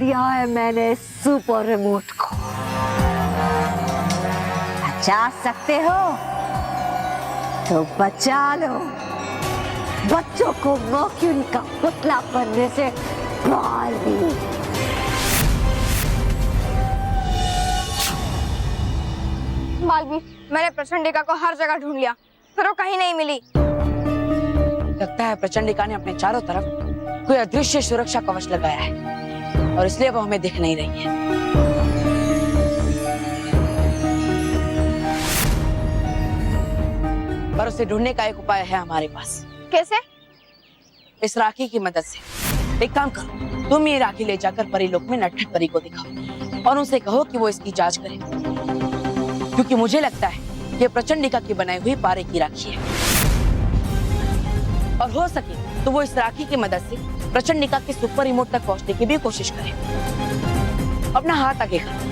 दिया है मैंने सुपर रिमोट को। बचा सकते हो तो बचा लो, बच्चों को मर्क्यूरी का पुतला बनने से बाल भी। मालवी, मैंने प्रचंडिका को हर जगह ढूंढ लिया पर वो कहीं नहीं मिली। लगता है प्रचंडिका ने अपने चारों तरफ कोई अदृश्य सुरक्षा कवच लगाया है और इसलिए वो हमें दिख नहीं रही है। पर उसे ढूंढने का एक उपाय है हमारे पास। कैसे? इस राखी की मदद से। एक काम करो, तुम ये राखी ले जाकर परीलोक में नटखट परी को दिखाओ और उनसे कहो कि वो इसकी जांच करे, क्योंकि मुझे लगता है ये प्रचंडिका की बनाई हुई पारे की राखी है और हो सके तो वो इस राखी की मदद से प्रचंडिका के सुपर रिमोट तक पहुंचने की भी कोशिश करे। अपना हाथ आगे करो।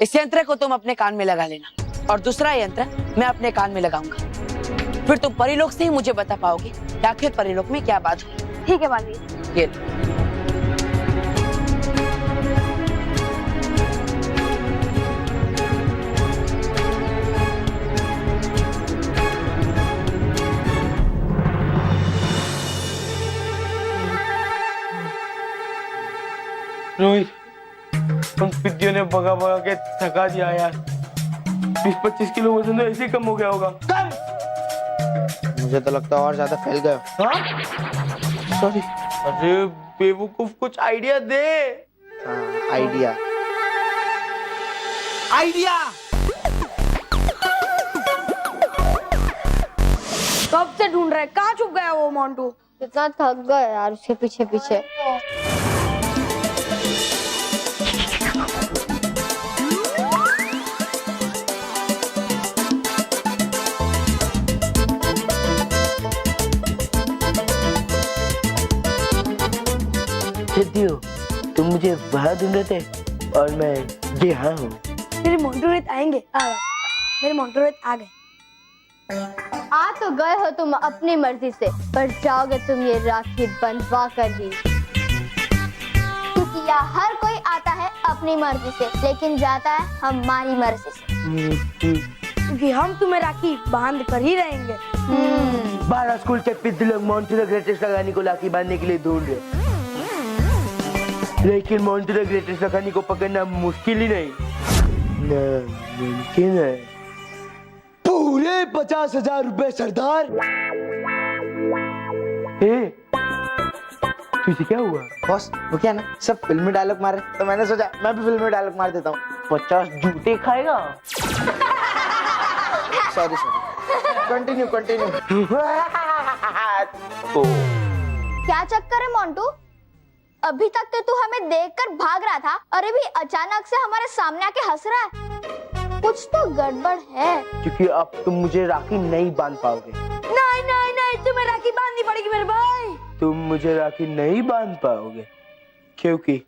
इस यंत्र को तुम अपने कान में लगा लेना और दूसरा यंत्र मैं अपने कान में लगाऊंगा। फिर तुम परीलोक से ही मुझे बता पाओगे कि आखिर परीलोक में क्या बात हुई। ठीक है मालवी। ये रोहित, उन पिद्दियों ने भगा भगा के थका दिया यार। 20-25 किलो वजन तो ऐसे ही कम हो गया होगा। कम? मुझे तो लगता है और ज्यादा फैल गए। हाँ? सॉरी। अरे बेवकूफ, कुछ आइडिया दे। आइडिया कब से ढूंढ रहे, कहाँ छुप गया वो मोंटू? कितना थक गए यार उसके पीछे पीछे। सिद्धियो, तुम मुझे वहाँ ढूंढ रहे थे और मैं यहाँ हूँ। मेरे मोंटू रोहित आएंगे। मेरे मोंटू रोहित आ गए। आ तो गए हो तुम अपनी मर्जी से, पर जाओगे तुम ये राखी बंधवा कर ही। क्योंकि यहाँ हर कोई आता है अपनी मर्जी से, लेकिन जाता है हमारी मर्जी से। क्योंकि हम तुम्हें राखी बांध कर ही रहेंगे। 12 स्कूल के पिद्दी लोग मोंटू द ग्रेटेस्ट लगाने को राखी बांधने के लिए ढूंढ रहे, लेकिन मोंटू द ग्रेटेस्ट लगाने को पकड़ना मुश्किल ही नहीं, मुमकिन है। पूरे 50,000 रुपए सरदार। तुझे क्या हुआ? बॉस, वो क्या ना सब फिल्मी डायलॉग मारे तो मैंने सोचा मैं भी फिल्मी डायलॉग मार देता हूँ। 50 जूते खाएगा। Sorry continue. क्या चक्कर है मोंटू? अभी तक तो तू हमें देखकर भाग रहा था और अभी अचानक से हमारे सामने आके हंस रहा है। कुछ तो गड़बड़ है। क्योंकि अब तुम मुझे राखी नहीं बांध पाओगे। नहीं, तुम्हें राखी बांधनी पड़ेगी मेरे भाई। तुम मुझे राखी नहीं बांध पाओगे क्योंकि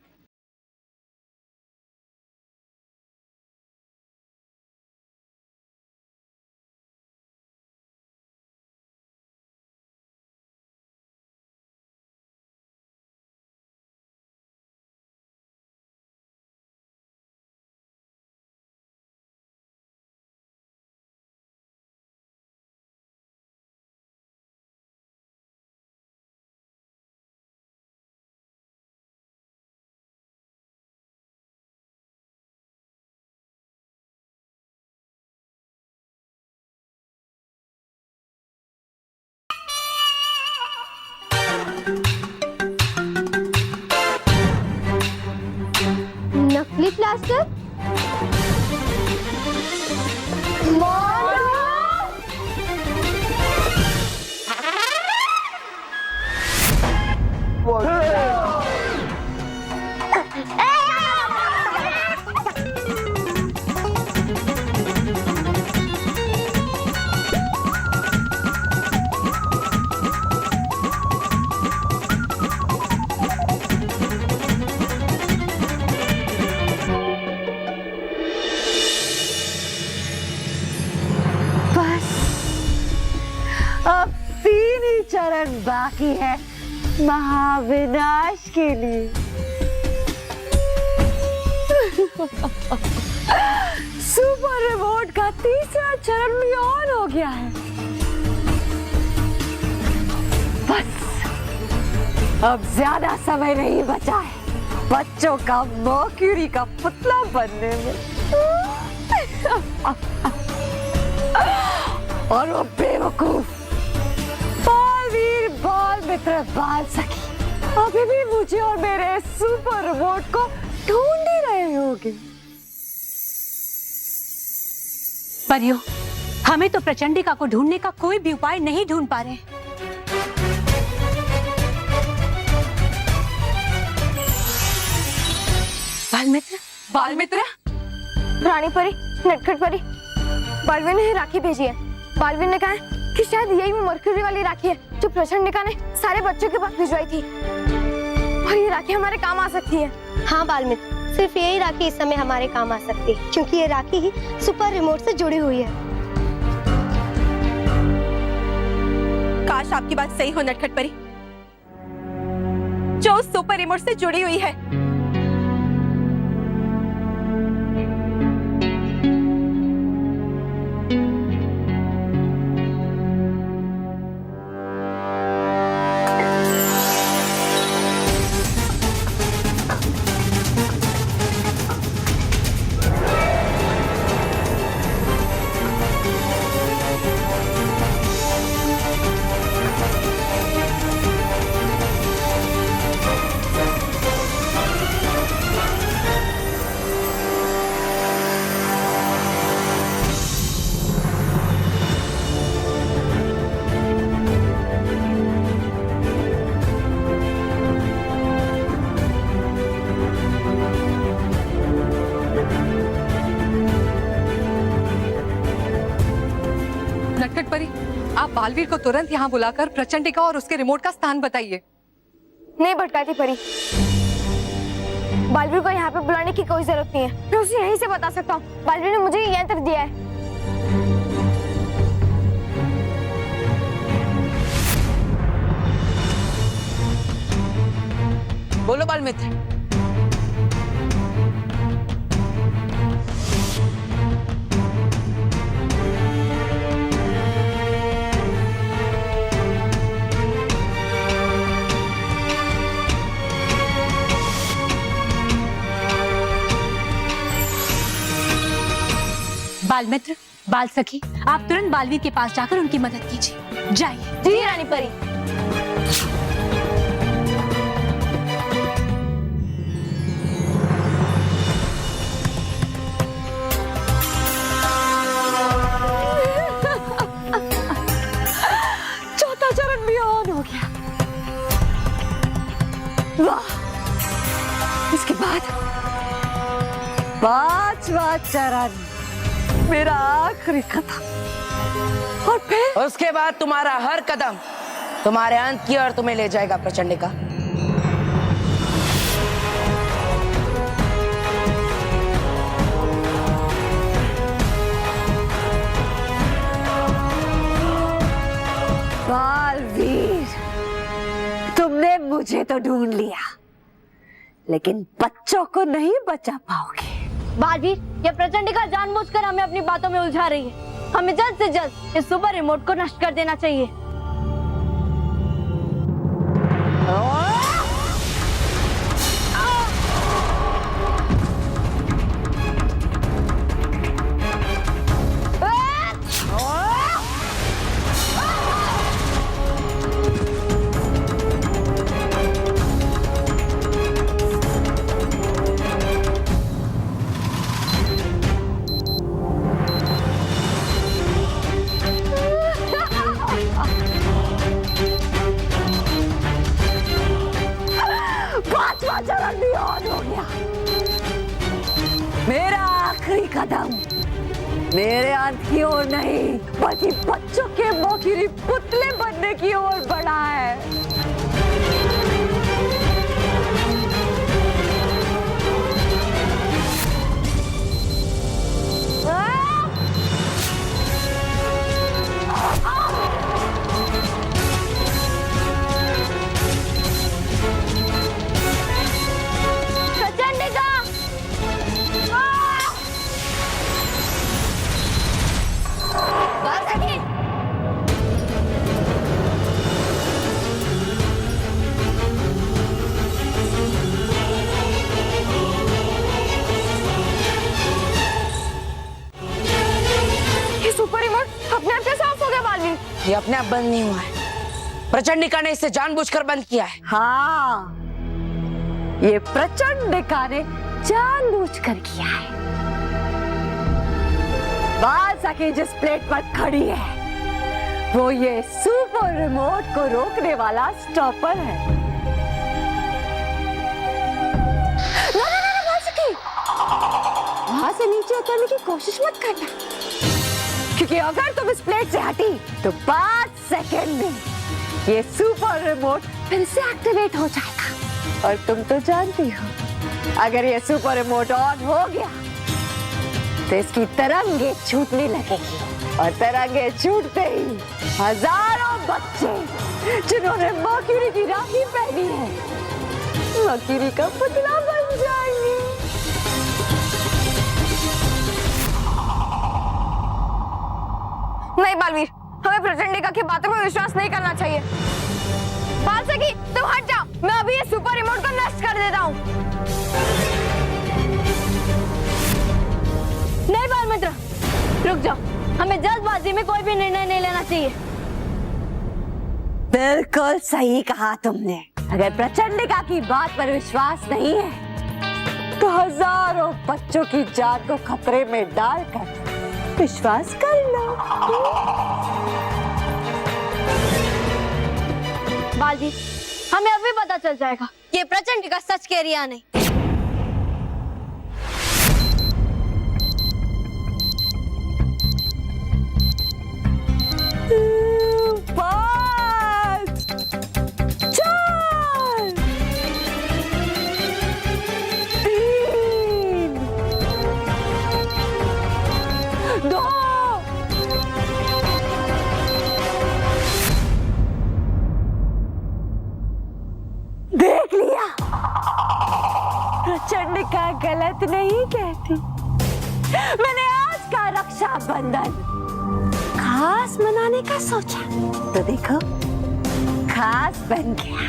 नकली प्लास्टर? बाकी है महाविनाश के लिए। सुपर रिमोट का तीसरा चरण भी ऑन हो गया है। बस अब ज्यादा समय नहीं बचा है बच्चों का मर्क्यूरी का पुतला बनने में। और वो बेवकूफ बालवीर बाल मित्र बाल सखी अभी भी मुझे और मेरे सुपर रिमोट को ढूंढ ही रहे होंगे। परियो, हमें तो प्रचंडिका को ढूंढने का कोई भी उपाय नहीं ढूंढ पा रहे। बालमित्र, रानी परी, नटखट परी, बालवीर ने राखी भेजी है। बालवीर ने कहा है कि शायद यही वो मरकरी वाली राखी है जो प्रचंडिका ने सारे बच्चों के पास भिजवाई थी, और ये राखी हमारे काम आ सकती है। हाँ बालमित्र, सिर्फ यही राखी इस समय हमारे काम आ सकती है, क्योंकि ये राखी ही सुपर रिमोट से जुड़ी हुई है। काश आपकी बात सही हो नटखट परी, जो सुपर रिमोट से जुड़ी हुई है। नटखट परी, आप बालवीर को तुरंत यहाँ बुलाकर प्रचंडिका और उसके रिमोट का स्थान बताइए। नहीं भटकाती परी, बालवीर को यहाँ पे बुलाने की कोई जरूरत नहीं है, मैं उसे यहीं से बता सकता हूँ। बालवीर ने मुझे ये यंत्र दिया है। बोलो बालमित्र। बालमित्र, बाल सखी, आप तुरंत बालवीर के पास जाकर उनकी मदद कीजिए। जाइए। जी रानी परी। चौथा चरण भी ऑन हो गया। वाह! इसके बाद पांचवा चरण, मेरा आखिरी कदम, और फिर उसके बाद तुम्हारा हर कदम तुम्हारे अंत की ओर तुम्हें ले जाएगा प्रचंडिका। बालवीर, तुमने मुझे तो ढूंढ लिया, लेकिन बच्चों को नहीं बचा पाओगे। बालवीर, ये प्रचंडिका जानबूझकर हमें अपनी बातों में उलझा रही है। हमें जल्द से जल्द इस सुपर रिमोट को नष्ट कर देना चाहिए। पांचवा चरण भी ऑन हो गया। मेरा आखिरी कदम मेरे अंत की ओर नहीं, बल्कि बच्चों के मर्क्यूरी पुतले बनने की ओर बढ़ा है। अपने आप बंद नहीं हुआ है, प्रचंडिका ने इसे जानबूझकर बंद किया है। हाँ, ये प्रचंडिका ने जानबूझकर किया है। बाल सखी जिस प्लेट पर खड़ी है वो ये सुपर रिमोट को रोकने वाला स्टॉपर है। बाल सखी, वहां से नीचे उतरने की कोशिश मत करना, क्योंकि अगर तुम इस प्लेट से हटी तो 5 सेकंड में ये सुपर रिमोट फिर से एक्टिवेट हो जाएगा। और तुम तो जानती हो, अगर ये सुपर रिमोट ऑन हो गया तो इसकी तरंगे छूटने लगेगी, और तरंगे छूटते ही हजारों बच्चे जिन्होंने मर्क्यूरी की राखी पहनी है मर्क्यूरी का पुतला बन जाएंगे। नहीं बालवीर, हमें प्रचंडिका की बातों में विश्वास नहीं करना चाहिए। बाल सखी, तुम हट जाओ, मैं अभी ये सुपर रिमोट को नष्ट कर देता हूँ। नहीं बाल मित्र, रुक जाओ, हमें जल्दबाजी में कोई भी निर्णय नहीं लेना चाहिए। बिल्कुल सही कहा तुमने। अगर प्रचंडिका की बात पर विश्वास नहीं है तो हजारों बच्चों की जान को खतरे में डालकर विश्वास कर लो। बालवीर, हमें अभी पता चल जाएगा कि प्रचंडिका सच कह रही है या नहीं। देख लिया, प्रचंडिका गलत नहीं कहती। मैंने आज का रक्षाबंधन खास मनाने का सोचा तो देखो खास बन गया।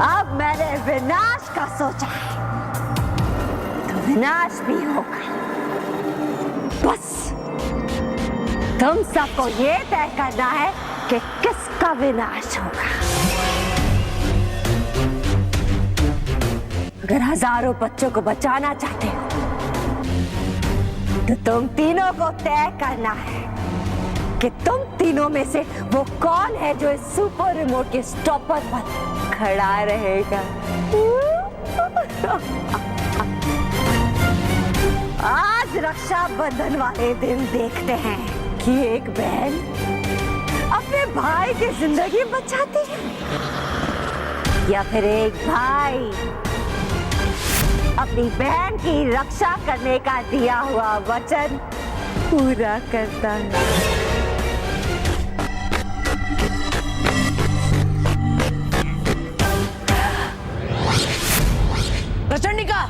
अब मैंने विनाश का सोचा है तो विनाश भी होगा। बस तुम सबको ये तय करना है कि किसका विनाश होगा। अगर हजारों बच्चों को बचाना चाहते हो तो तुम तीनों को तय करना है कि तुम तीनों में से वो कौन है जो इस सुपर रिमोट के स्टॉपर पर खड़ा रहेगा। आज रक्षाबंधन वाले दिन देखते हैं कि एक बहन अपने भाई की जिंदगी बचाती है या फिर एक भाई अपनी बहन की रक्षा करने का दिया हुआ वचन पूरा करता है। प्रचंडिका,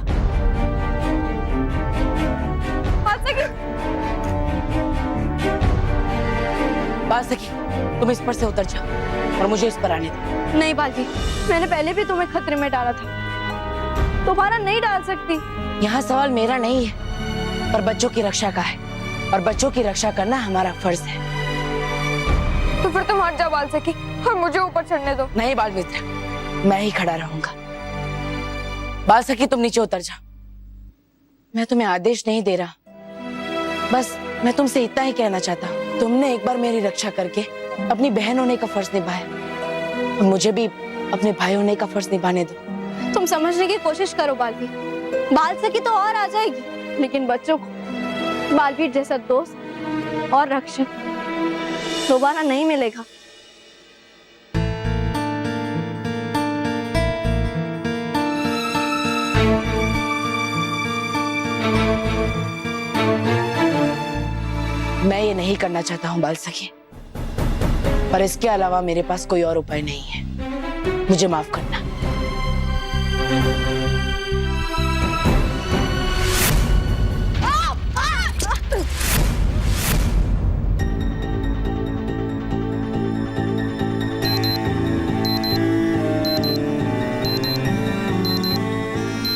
बाल सखी, तुम इस पर से उतर जाओ और मुझे इस पर आने दो। नहीं बालवीर, मैंने पहले भी तुम्हें खतरे में डाला था, दोबारा नहीं डाल सकती। यहाँ सवाल मेरा नहीं है पर बच्चों की रक्षा का है, और बच्चों की रक्षा करना हमारा फर्ज है। तो फिर तुम हट जाओ बाल सखी और मुझे ऊपर चढ़ने दो। नहीं बाल मित्र, मैं ही खड़ा रहूंगा। बाल सखी, तुम नीचे उतर जाओ। मैं तुम्हें आदेश नहीं दे रहा, बस मैं तुमसे इतना ही कहना चाहता हूँ, तुमने एक बार मेरी रक्षा करके अपनी बहन होने का फर्ज निभाया, और मुझे भी अपने भाई होने का फर्ज निभाने दो। तुम समझने की कोशिश करो बालवीर, बाल सखी तो और आ जाएगी, लेकिन बच्चों को बालवीर जैसा दोस्त और रक्षक दोबारा नहीं मिलेगा। मैं ये नहीं करना चाहता हूँ बाल सखी, पर इसके अलावा मेरे पास कोई और उपाय नहीं है। मुझे माफ करना।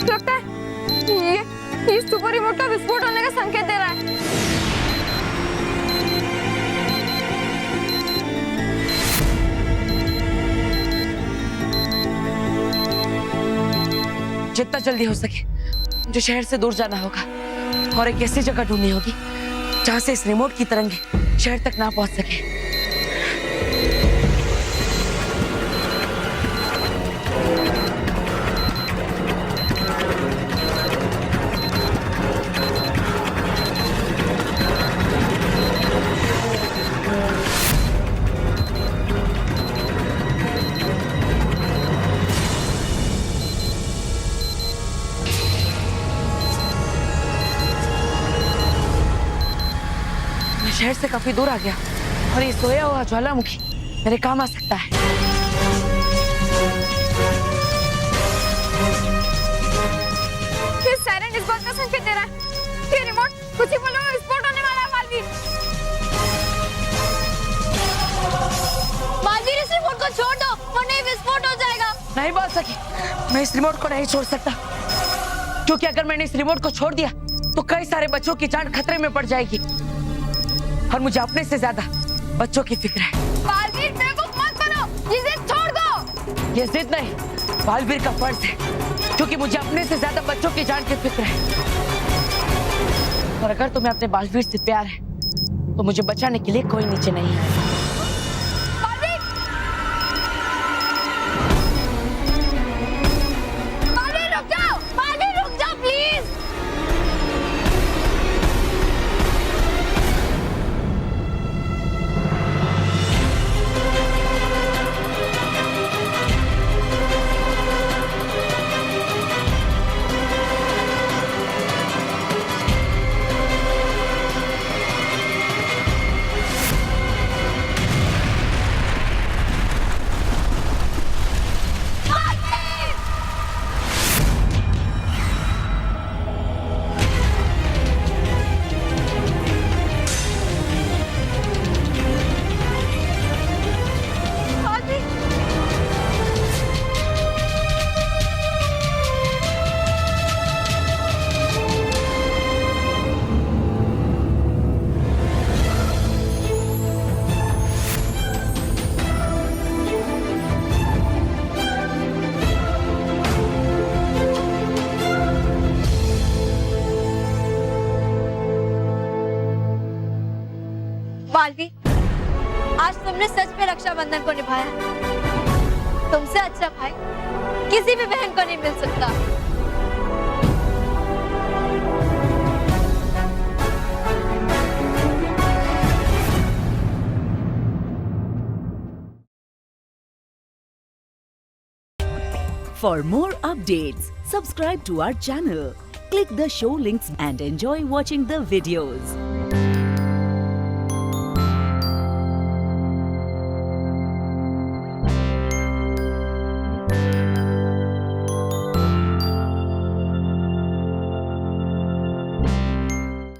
लगता है ये सुपर रिमोट का विस्फोट होने का संकेत दे रहा है। जितना जल्दी हो सके मुझे शहर से दूर जाना होगा और एक ऐसी जगह ढूंढनी होगी जहां से इस रिमोट की तरंगे शहर तक ना पहुंच सके। शहर से काफी दूर आ गया और ये सोया हुआ ज्वालामुखी मेरे काम आ सकता है। ये सायरन इस बात का संकेत दे रहा है कि रिमोट कुछ ही बोलो विस्फोट होने वाला है। बालवीर, बालवीर इस रिमोट को छोड़ दो वरना ये विस्फोट हो जाएगा। नहीं बोल सकी, मैं इस रिमोट को नहीं छोड़ सकता क्योंकि अगर मैंने इस रिमोट को छोड़ दिया तो कई सारे बच्चों की जान खतरे में पड़ जाएगी और मुझे अपने से ज्यादा बच्चों की फिक्र है। बालवीर बेवकूफ मत बनो, ये जिद छोड़ दो। ये जिद नहीं, बालवीर का फर्ज है क्योंकि मुझे अपने से ज्यादा बच्चों की जान की फिक्र है। और अगर तुम्हें अपने बालवीर से प्यार है तो मुझे बचाने के लिए कोई नीचे नहीं है। बालवीर, बालवीर रुक जाओ, बालवीर रुक जाओ प्लीज। बालवीर, आज तुमने सच में रक्षाबंधन को निभाया है। तुमसे अच्छा भाई किसी भी बहन को नहीं मिल सकता। For more updates, subscribe to our channel, click the show links and enjoy watching the videos.